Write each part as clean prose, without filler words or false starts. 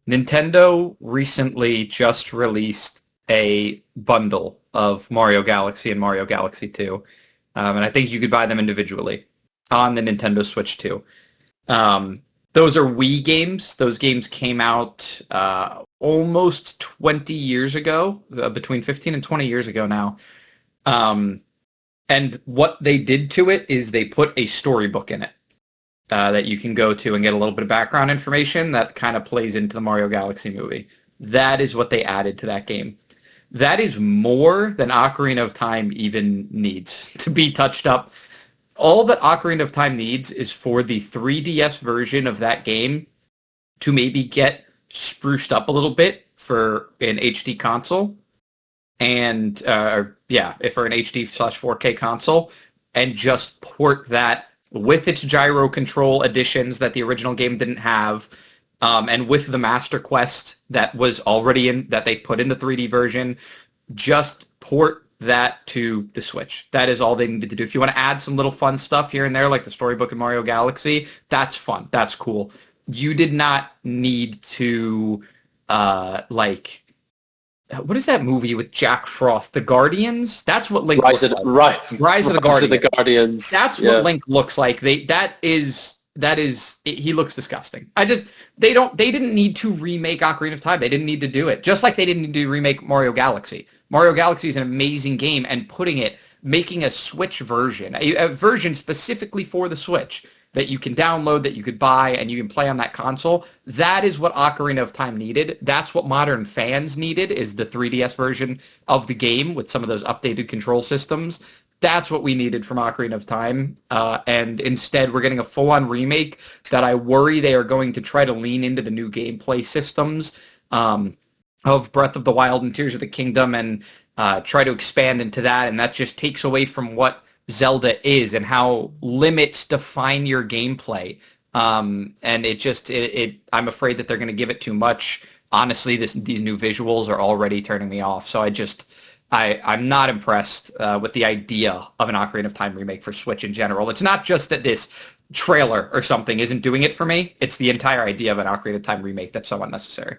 Nintendo recently just released a bundle of Mario Galaxy and Mario Galaxy 2. And I think you could buy them individually on the Nintendo Switch too. Those are Wii games. Those games came out almost 20 years ago, between 15 and 20 years ago now. Um, and what they did to it is they put a storybook in it that you can go to and get a little bit of background information that kind of plays into the Mario Galaxy movie. That is what they added to that game. That is more than Ocarina of Time even needs to be touched up. All that Ocarina of Time needs is for the 3DS version of that game to maybe get spruced up a little bit for an HD console, and if for an HD/4K console, and just port that with its gyro control additions that the original game didn't have, and with the Master Quest that was already in, that they put in the 3D version, just port that to the Switch. That is all they needed to do. If you want to add some little fun stuff here and there, like the storybook in Mario Galaxy, that's fun. That's cool. You did not need to, what is that movie with Jack Frost? The Guardians? That's what Link looks like. Rise of the Guardians. That's what Link looks like. He looks disgusting. They didn't need to remake Ocarina of Time. They didn't need to do it. Just like they didn't need to remake Mario Galaxy. Mario Galaxy is an amazing game, and making a Switch version, a version specifically for the Switch that you can download, that you could buy, and you can play on that console, that is what Ocarina of Time needed. That's what modern fans needed, is the 3DS version of the game with some of those updated control systems. That's what we needed from Ocarina of Time, and instead we're getting a full-on remake that I worry they are going to try to lean into the new gameplay systems of Breath of the Wild and Tears of the Kingdom, and try to expand into that, and that just takes away from what Zelda is and how limits define your gameplay. And I'm afraid that they're going to give it too much. Honestly, these new visuals are already turning me off. So I'm not impressed with the idea of an Ocarina of Time remake for Switch in general. It's not just that this trailer or something isn't doing it for me. It's the entire idea of an Ocarina of Time remake that's so unnecessary.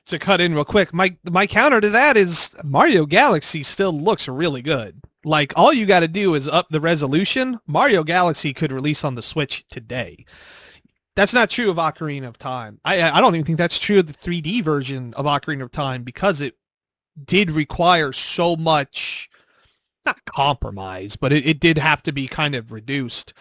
To cut in real quick, my counter to that is Mario Galaxy still looks really good. Like, all you got to do is up the resolution. Mario Galaxy could release on the Switch today. That's not true of Ocarina of Time. I don't even think that's true of the 3D version of Ocarina of Time, because it did require so much, not compromise, but it did have to be kind of reduced.